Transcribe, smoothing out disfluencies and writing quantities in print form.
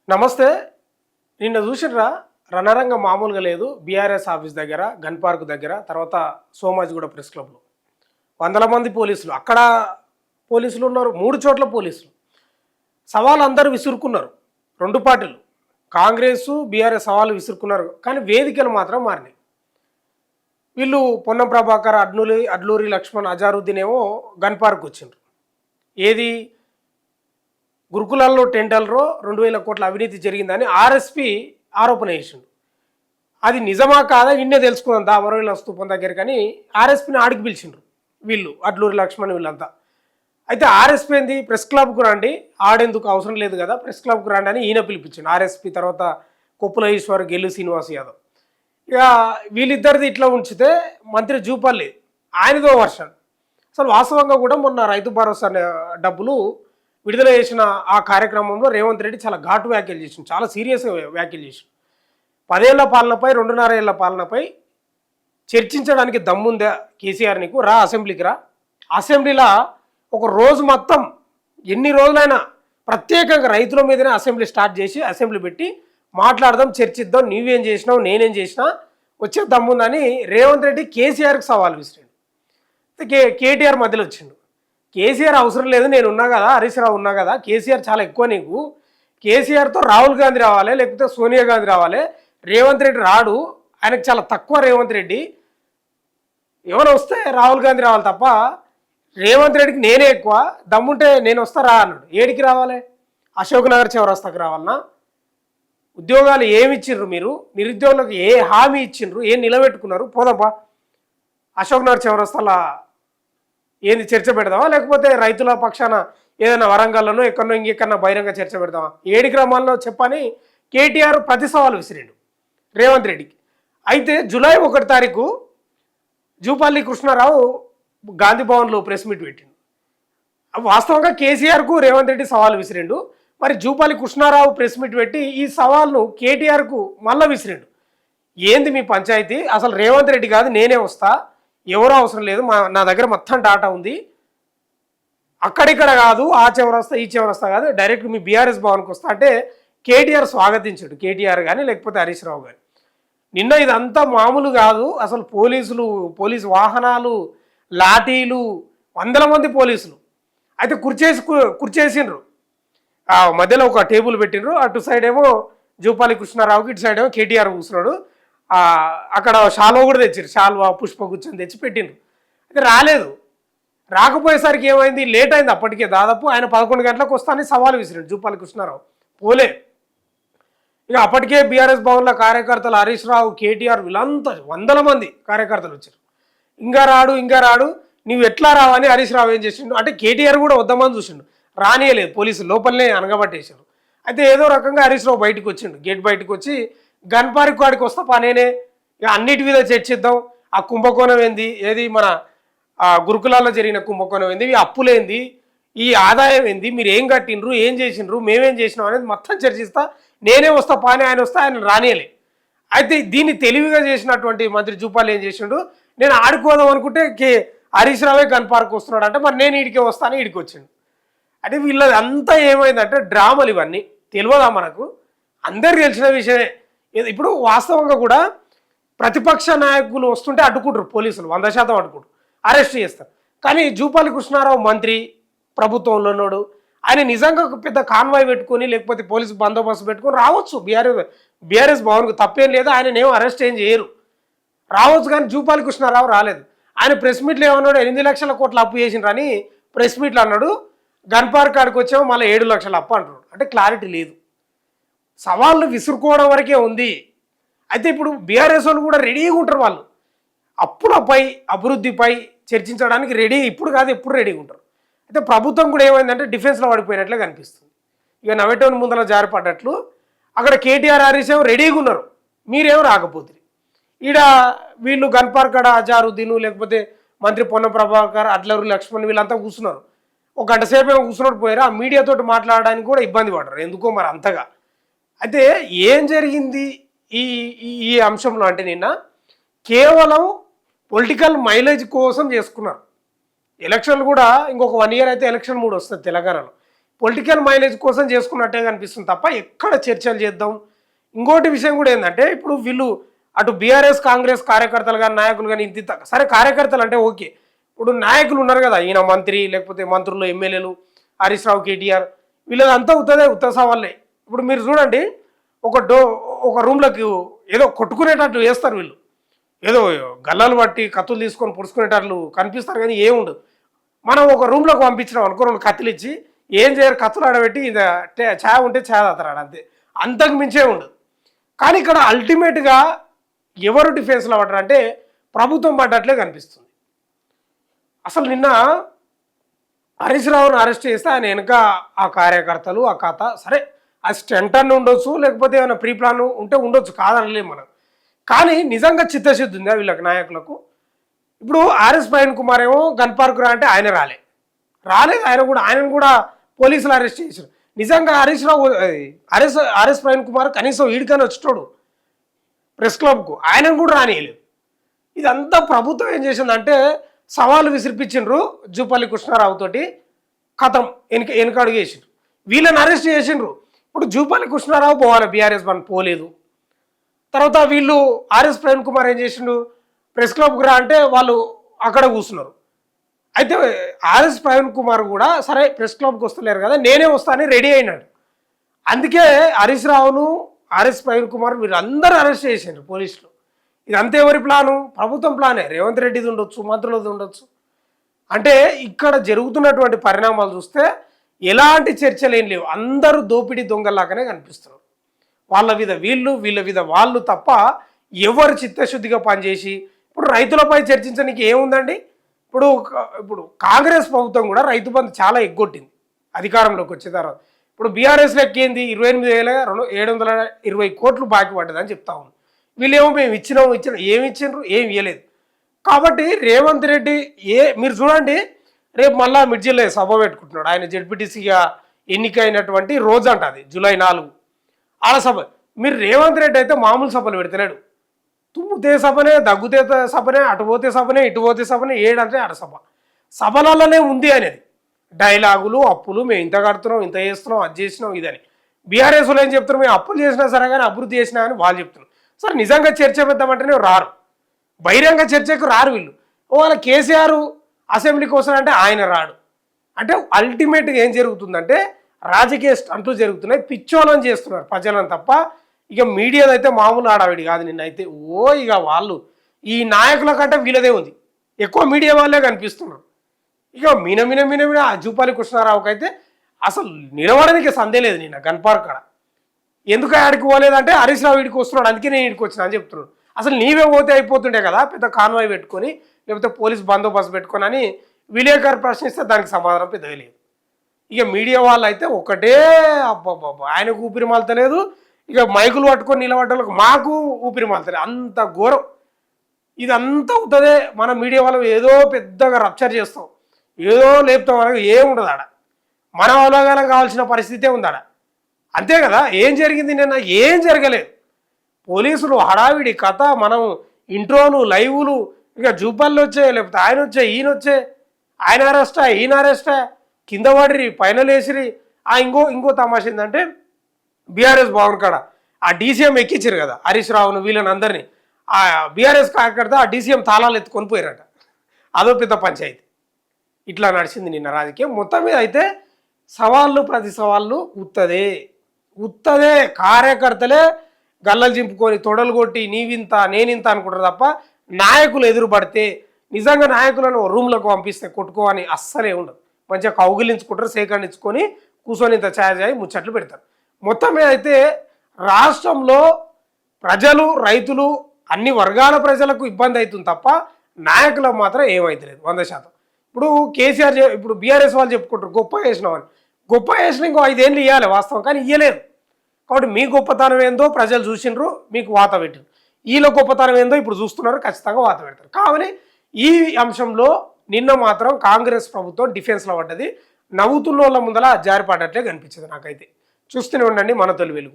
నమస్తే. నిన్న చూసిర్రా రణరంగం మామూలుగా లేదు. బీఆర్ఎస్ ఆఫీస్ దగ్గర, గన్ పార్క్ దగ్గర, తర్వాత సోమాజిగూడ ప్రెస్ క్లబ్లో వందల మంది పోలీసులు. అక్కడ పోలీసులు ఉన్నారు, 3 చోట్ల పోలీసులు. సవాలు అందరూ విసురుకున్నారు. 2 పార్టీలు కాంగ్రెస్, బీఆర్ఎస్ సవాలు విసురుకున్నారు. కానీ వేదికలు మాత్రం మారినాయి. వీళ్ళు పొన్నం ప్రభాకర్, అడ్లూరి లక్ష్మణ్, అజారుద్దీన్ ఏమో గన్ పార్క్ వచ్చిండ్రు. ఏది గురుకులాల్లో టెండర్లో 2000 కోట్ల అవినీతి జరిగిందని ఆర్ఎస్పీ ఆరోపణ చేసిండు. అది నిజమా కాదా ఇన్నే తెలుసుకుందాం దా అమరవీల స్తూపం దగ్గర. కానీ ఆర్ఎస్పీని ఆడికి పిలిచిండ్రు వీళ్ళు, అడ్లూరి లక్ష్మణ్ వీళ్ళంతా. అయితే ఆర్ఎస్పీ ఏంది, ప్రెస్ క్లబ్కు రండి, ఆడేందుకు అవసరం లేదు కదా, ప్రెస్ క్లబ్కు రండి అని ఈయన పిలిపించిండు. ఆర్ఎస్పీ తర్వాత కొప్పుల ఈశ్వర్, గెల్లు శ్రీనివాస్ యాదవ్. ఇక వీళ్ళిద్దరిది ఇట్లా ఉంచితే మంత్రి జూపల్లి ఆయనదో వర్షన్. అసలు వాస్తవంగా కూడా మొన్న రైతు భరోసా డబ్బులు విడుదల చేసిన ఆ కార్యక్రమంలో రేవంత్ రెడ్డి చాలా ఘాటు వ్యాఖ్యలు చేసిండు, చాలా సీరియస్గా వ్యాఖ్యలు చేసిండు. 10 ఏళ్ల పాలనపై, 2.5 ఏళ్ల పాలనపై చర్చించడానికి దమ్ముందా కేసీఆర్, నీకు రా అసెంబ్లీకి రా, అసెంబ్లీలో ఒక రోజు మొత్తం ఎన్ని రోజులైనా ప్రత్యేకంగా రైతుల మీదనే అసెంబ్లీ స్టార్ట్ చేసి అసెంబ్లీ పెట్టి మాట్లాడదాం, చర్చిద్దాం, నువ్వేం చేసినావు నేనేం చేసినా వచ్చే దమ్ముందని రేవంత్ రెడ్డి కేసీఆర్కి సవాల్ విసిరాడు. కేటీఆర్ మధ్యలో వచ్చిండు. కేసీఆర్ అవసరం లేదు, నేను ఉన్నా కదా, హరీష్ రావు ఉన్నా కదా, కేసీఆర్ చాలా ఎక్కువ నీకు, కేసీఆర్తో రాహుల్ గాంధీ రావాలి, లేకపోతే సోనియా గాంధీ రావాలి, రేవంత్ రెడ్డి రాడు, ఆయనకు చాలా తక్కువ రేవంత్ రెడ్డి, ఎవరు వస్తే రాహుల్ గాంధీ రావాలి తప్ప రేవంత్ రెడ్డికి నేనే ఎక్కువ, దమ్ముంటే నేను వస్తా రా అన్నాడు. ఏడికి రావాలి? అశోక్ నగర్ చౌరస్తాకి రావాలన్నా? ఉద్యోగాలు ఏమి ఇచ్చిండ్రు మీరు, నిరుద్యోగులకు ఏ హామీ ఇచ్చిండ్రు, ఏం నిలబెట్టుకున్నారు, పోదాంపా అశోక్ నగర్ చౌరస్తాలో ఏంది చర్చ పెడదామా, లేకపోతే రైతుల పక్షాన ఏదైనా వరంగల్లోనో ఎక్కడో ఇంకెక్కడన్నా బహిరంగ చర్చ పెడదామా, ఏడికి రమ్మాల్లో చెప్పని కేటీఆర్ ప్రతి సవాలు విసిరిండు రేవంత్ రెడ్డికి. అయితే జూలై 1 తారీఖు జూపల్లి కృష్ణారావు గాంధీ భవన్లో ప్రెస్ మీట్ పెట్టిండు. వాస్తవంగా కేసీఆర్కు రేవంత్ రెడ్డి సవాలు విసిరిండు. మరి జూపల్లి కృష్ణారావు ప్రెస్ మీట్ పెట్టి ఈ సవాల్ను కేటీఆర్కు మళ్ళీ విసిరిండు. ఏంది మీ పంచాయతీ, అసలు రేవంత్ రెడ్డి కాదు నేనే వస్తా, ఎవరో అవసరం లేదు, నా దగ్గర మొత్తం డాటా ఉంది, అక్కడిక్కడ కాదు, ఆ చివరస్తా ఈ చివరస్తా కాదు, డైరెక్ట్ మీ బీఆర్ఎస్ భవన్కి వస్తా అంటే కేటీఆర్ స్వాగతించాడు. కేటీఆర్ కానీ లేకపోతే హరీష్ రావు కానీ. నిన్న ఇదంతా మామూలు కాదు, అసలు పోలీసు వాహనాలు, లాఠీలు, వందల మంది పోలీసులు. అయితే కుర్చేసిండ్రు, ఆ మధ్యలో ఒక టేబుల్ పెట్టిండ్రు, అటు సైడ్ ఏమో జూపాలి కృష్ణారావుకి, ఇటు సైడ్ ఏమో కేటీఆర్ కూర్చున్నాడు. అక్కడ శాల్వా కూడా తెచ్చారు, శాల్వా పుష్పగుచ్చని తెచ్చి పెట్టిండ్రు. అయితే రాకపోయేసరికి ఏమైంది, లేట్ అయింది. అప్పటికే దాదాపు ఆయన 11 గంటలకు వస్తానని సవాలు విసిరాడు జూపాలి కృష్ణారావు, పోలే. ఇక అప్పటికే బీఆర్ఎస్ భవన్లో కార్యకర్తలు, హరీష్ రావు, కేటీఆర్ వీళ్ళంతా వందల మంది కార్యకర్తలు వచ్చారు. ఇంకా రాడు, నువ్వు ఎట్లా రావని హరీష్ రావు ఏం చేసిండు అంటే కేటీఆర్ కూడా వద్దామని చూసిండు, రానియలేదు, పోలీసులు లోపలనే అనగబట్టేశారు. అయితే ఏదో రకంగా హరీష్ రావు బయటకు వచ్చిండు, గేట్ బయటకు వచ్చి గన్ పార్క్ వాడికి వస్తా పనేనే, ఇక అన్నిటి మీద చర్చిద్దాం, ఆ కుంభకోణం ఏంది, ఏది మన గురుకులాల్లో జరిగిన కుంభకోణం ఏంది, ఈ అప్పులేంది, ఈ ఆదాయం ఏంది, మీరు ఏం కట్టిండ్రు, ఏం చేసిండ్రు, మేమేం చేసినాం అనేది మొత్తం చర్చిస్తా, నేనే వస్తా పానే, ఆయన వస్తా, ఆయన రానియలే. అయితే దీన్ని తెలివిగా చేసినటువంటి మంత్రి జూపాల్ ఏం చేసిండు, నేను ఆడుకోదాం అనుకుంటే హరీష్ రావే గన్ పార్క్ వస్తున్నాడు అంటే మరి నేను ఈడికే వస్తాను, ఈడికి వచ్చిండు. అంటే వీళ్ళది అంతా ఏమైందంటే డ్రామాలు, ఇవన్నీ తెలియదా మనకు, అందరికి తెలిసిన విషయమే. ఇప్పుడు వాస్తవంగా కూడా ప్రతిపక్ష నాయకులు వస్తుంటే అడ్డుకుంటారు పోలీసులు, 100% అడ్డుకుంటారు, అరెస్ట్ చేస్తారు. కానీ జూపాలి కృష్ణారావు మంత్రి, ప్రభుత్వంలో ఉన్నాడు, ఆయన నిజంగా పెద్ద కాన్వాయ్ పెట్టుకొని లేకపోతే పోలీసు బందోబస్తు పెట్టుకొని రావచ్చు బీఆర్ఎస్ భవన్కు, తప్పేం లేదు, ఆయన ఏమో అరెస్ట్ ఏం చేయరు, రావచ్చు. కానీ జూపాలి కృష్ణారావు రాలేదు. ఆయన ప్రెస్ మీట్లో ఏమన్నాడు, 8 లక్షల కోట్ల అప్పు చేసిండ్రని ప్రెస్ మీట్లో అన్నాడు. గన్ పార్క్ కాడికి వచ్చామో మళ్ళీ 7 లక్షల అప్పు అంటున్నాడు. అంటే క్లారిటీ లేదు, సవాళ్ళు విసురుకోవడం వరకే ఉంది. అయితే ఇప్పుడు బీఆర్ఎస్ వాళ్ళు కూడా రెడీగా ఉంటారు, వాళ్ళు అప్పులపై, అభివృద్ధిపై చర్చించడానికి రెడీ, ఇప్పుడు కాదు ఎప్పుడు రెడీగా ఉంటారు. అయితే ప్రభుత్వం కూడా ఏమైందంటే డిఫెన్స్లో పడిపోయినట్లే కనిపిస్తుంది. ఇక నవ్వేటోని ముందర జారిపడ్డట్లు అక్కడ కేటీఆర్, హరీష్ ఏమో రెడీగా ఉన్నారు, మీరేమో రాకపోతుంది. ఈడ వీళ్ళు గన్ పార్క్ కాడ అజారుద్దీన్ లేకపోతే మంత్రి పొన్నం ప్రభాకర్, అడ్లూరి లక్ష్మణ్ వీళ్ళంతా కూర్చున్నారు. ఒక గంట సేపు ఏమో కూర్చున్నట్టు పోయారు, ఆ మీడియాతో మాట్లాడడానికి కూడా ఇబ్బంది పడరు, ఎందుకో మరి అంతగా. అయితే ఏం జరిగింది ఈ ఈ అంశంలో అంటే నిన్న కేవలం పొలిటికల్ మైలేజ్ కోసం చేసుకున్నారు. ఎలక్షన్లు కూడా ఇంకొక 1 ఇయర్ అయితే ఎలక్షన్ మూడ్ వస్తుంది తెలంగాణలో. పొలిటికల్ మైలేజ్ కోసం చేసుకున్నట్టే కనిపిస్తుంది తప్ప ఎక్కడ చర్చలు చేద్దాం. ఇంకోటి విషయం కూడా ఏంటంటే ఇప్పుడు వీళ్ళు అటు బీఆర్ఎస్ కాంగ్రెస్ కార్యకర్తలు కానీ నాయకులు కానీ ఇంత సరే కార్యకర్తలు అంటే ఓకే, ఇప్పుడు నాయకులు ఉన్నారు కదా, ఈయన మంత్రి లేకపోతే మంత్రులు ఎమ్మెల్యేలు హరీష్ రావు కేటీఆర్ వీళ్ళదంతా ఉత్త సవాళ్ళే. ఇప్పుడు మీరు చూడండి ఒక రూమ్లోకి ఏదో కొట్టుకునేటట్లు వేస్తారు వీళ్ళు, ఏదో గల్లాలు పట్టి కత్తులు తీసుకొని పొడుచుకునేటట్లు కనిపిస్తారు కానీ ఏముండదు. మనం ఒక రూమ్లోకి పంపించినాం అనుకో, 2 కత్తులు ఇచ్చి ఏం చేయరు, కత్తులు ఆడబెట్టి ఛాయ్ ఉంటే ఛాయ్ తాతాడు అంతే, అంతకు మించే ఉండదు. కానీ ఇక్కడ అల్టిమేట్గా ఎవరు డిఫెన్స్లో పడ్డారు అంటే ప్రభుత్వం పడ్డట్లే కనిపిస్తుంది. అసలు నిన్న హరీష్ రావును అరెస్ట్ చేస్తే ఆయన వెనక ఆ కార్యకర్తలు ఆ కథ సరే, ఆ స్టెంట్ అని ఉండొచ్చు, లేకపోతే ఏమైనా ప్రీ ప్లాన్ ఉంటే ఉండొచ్చు, కాదనలేము మనం. కానీ నిజంగా చిత్తశుద్ధి ఉందా వీళ్ళకి నాయకులకు? ఇప్పుడు ఆర్ఎస్ ప్రవీణ్ కుమార్ ఏమో గన్ పార్క్ రా అంటే ఆయన రాలేదు, ఆయనను కూడా పోలీసులు అరెస్ట్ చేశారు. నిజంగా ఆర్ఎస్ ప్రవీణ్ కుమార్ కనీసం ఈడికని వచ్చేటోడు ప్రెస్ క్లబ్కు, ఆయనను కూడా రానియలేదు. ఇదంతా ప్రభుత్వం ఏం చేసిందంటే సవాలు విసిరిపించిండ్రు జూపల్లి కృష్ణారావు తోటి, కథం వెనకడుగు వేసిండ్రు, వీళ్ళని అరెస్ట్ చేసిండ్రు. ఇప్పుడు జూపల్లి కృష్ణారావు పోవాలి, బీఆర్ఎస్ వన్ పోలేదు. తర్వాత వీళ్ళు ఆర్ఎస్ ప్రవీణ్ కుమార్ ఏం చేసిండు, ప్రెస్ క్లబ్కి రా అంటే వాళ్ళు అక్కడ కూర్చున్నారు. అయితే ఆర్ఎస్ ప్రవీణ్ కుమార్ కూడా సరే ప్రెస్ క్లబ్కి వస్తలేరు కదా, నేనే వస్తానని రెడీ అయినాడు. అందుకే హరీష్ రావును ఆర్ఎస్ ప్రవీణ్ కుమార్ వీళ్ళందరూ అరెస్ట్ చేసిండ్రు పోలీసులు. ఇదంతా ఎవరి ప్లాను? ప్రభుత్వం ప్లానే. రేవంత్ రెడ్డిది ఉండొచ్చు, మంత్రులది ఉండొచ్చు. అంటే ఇక్కడ జరుగుతున్నటువంటి పరిణామాలు చూస్తే ఎలాంటి చర్చలు ఏం లేవు, అందరూ దోపిడీ దొంగలాగానే కనిపిస్తున్నారు. వాళ్ళ మీద వీళ్ళ మీద వాళ్ళు తప్ప ఎవరు చిత్తశుద్ధిగా పనిచేసి ఇప్పుడు రైతులపై చర్చించడానికి ఏముందండి? ఇప్పుడు కాంగ్రెస్ ప్రభుత్వం కూడా రైతు బంధు చాలా ఎగ్గొట్టింది అధికారంలోకి వచ్చే తర్వాత. ఇప్పుడు బీఆర్ఎస్ లెక్కేంది 28,720 కోట్లు బాకీ పడ్డదని చెప్తా ఉంది. వీళ్ళేమో మేము ఇచ్చినాం ఏమి ఇచ్చిండ్రు, ఏమి ఇవ్వలేదు. కాబట్టి రేవంత్ రెడ్డి మీరు చూడండి, రేపు మళ్ళా మిర్జిల్లో సభ పెట్టుకుంటున్నాడు. ఆయన జెడ్పీటీసీగా ఎన్నికైనటువంటి రోజు అంట, అది జూలై 4 ఆడ సభ. మీరు రేవంత్ రెడ్డి అయితే మామూలు సభలు పెడతలేడు, తుమ్ముతే సభనే, దగ్గుతే సభనే, అటు పోతే సభనే, ఇటు పోతే సభనే, ఏడంటే ఆడ సభలలోనే ఉంది అనేది. డైలాగులు, అప్పులు, మేము ఇంత కడుతున్నాం, ఇంత చేస్తున్నాం, అది చేసినాం, ఇదని. బీఆర్ఎస్లో ఏం చెప్తున్నారు, మేము అప్పులు చేసినా సరే కానీ అభివృద్ధి చేసినా అని వాళ్ళు చెప్తున్నారు. సరే నిజంగా చర్చ పెద్దామంటేనే రారు, బహిరంగ చర్చకు రారు వీళ్ళు. వాళ్ళ కేసీఆర్ అసెంబ్లీకి వస్తారంటే ఆయన రాడు. అంటే అల్టిమేట్గా ఏం జరుగుతుందంటే రాజకీయ స్టంట్లు జరుగుతున్నాయి, పిచ్చోళం చేస్తున్నారు ప్రజలను తప్ప. ఇక మీడియాదైతే మామూలు ఆడావిడి కాదు. నిన్నైతే ఇక వాళ్ళు ఈ నాయకుల కంటే వీళ్ళదే ఉంది, ఎక్కువ మీడియా వాళ్ళే కనిపిస్తున్నారు. ఇక మిన ఆ జూపల్లి కృష్ణారావుకి అయితే అసలు నిలవడానికి సందే లేదు. నిన్న గన్ పార్క్ కాడ ఎందుకు ఆడికి పోలేదంటే హరీష్ రావు వీడికి వస్తున్నాడు, అందుకే నేను ఇడికి వచ్చినా అని చెప్తున్నాడు. అసలు నీవే పోతే అయిపోతుండే కదా, పెద్ద కాన్వాయ్ పెట్టుకొని లేకపోతే పోలీస్ బందోబస్తు పెట్టుకొని అని విలేకరు ప్రశ్నిస్తే దానికి సమాధానం పెద్దగా లేదు. ఇక మీడియా వాళ్ళు అయితే ఒకటే అబ్బాబ్బా ఆయనకు ఊపిరి మాల్తలేదు, ఇక మైకులు పట్టుకొని నిలబడ్డలకు మాకు ఊపిరి మాల్తలేదు, అంత ఘోరం. ఇదంతా అవుతుందే మన మీడియా వాళ్ళు ఏదో పెద్దగా రప్చర్ చేస్తాం, ఏదో లేపుతాం, మనకు ఏముండదు ఆడ, మన అవగాహన కావాల్సిన పరిస్థితే ఉంది ఆడ, అంతే కదా. ఏం జరిగింది నిన్న? ఏం జరగలేదు. పోలీసులు హడావిడి కథ, మనం ఇంట్రోలు లైవ్లు, ఇక జూపల్లి వచ్చే లేకపోతే ఆయన వచ్చే ఆయన అరెస్టా ఈయన అరెస్టా, కింద పడిరి పైన లేచిరి. ఇంకో తమాష ఏంటంటే బీఆర్ఎస్ భవన్ కాడ ఆ డీసీఎం ఎక్కించారు కదా హరీష్ రావును వీళ్ళని అందరినీ, ఆ బీఆర్ఎస్ కార్యకర్త ఆ డీసీఎం తాళాలు ఎత్తుకొని పోయారట. అదో పెద్ద పంచాయతీ. ఇట్లా నడిచింది నిన్న రాజకీయం మొత్తం మీద. అయితే సవాళ్ళు ప్రతి సవాళ్ళు ఉత్తదే కార్యకర్తలే గల్లలు చింపుకొని తొడలు కొట్టి నీవింత నేనింత అనుకుంటారు తప్ప నాయకులు ఎదురు పడితే నిజంగా నాయకులను రూమ్లకు పంపిస్తే కొట్టుకోవని అస్సలే ఉండదు. మంచిగా కౌగిలించుకుంటారు, సేకరించుకొని కూర్చొని ఇంత ఛాయ్ ముచ్చట్లు పెడతారు. మొత్తం మీద అయితే రాష్ట్రంలో ప్రజలు రైతులు అన్ని వర్గాల ప్రజలకు ఇబ్బంది అవుతుంది తప్ప నాయకులకు మాత్రం ఏమవుతలేదు 100%. ఇప్పుడు కేసీఆర్ ఇప్పుడు బీఆర్ఎస్ వాళ్ళు చెప్పుకుంటారు గొప్ప చేసినామని, గొప్ప చేసిన ఇంకో 5 ఏళ్ళు ఇవ్వాలి వాస్తవం, కానీ ఇవ్వలేదు. కాబట్టి మీ గొప్పతనం ఏందో ప్రజలు చూసిండ్రు, మీకు వాత పెట్టిండ్రు. వీళ్ళ గొప్పతనం ఏందో ఇప్పుడు చూస్తున్నారు, ఖచ్చితంగా వాత పెడతారు. కావాలి ఈ అంశంలో నిన్న మాత్రం కాంగ్రెస్ ప్రభుత్వం డిఫెన్స్లో పడ్డది, నవ్వుతున్న వాళ్ళ ముందర జారిపడ్డట్లే కనిపించింది నాకైతే. చూస్తూనే ఉండండి మన తొలి వెలుగు.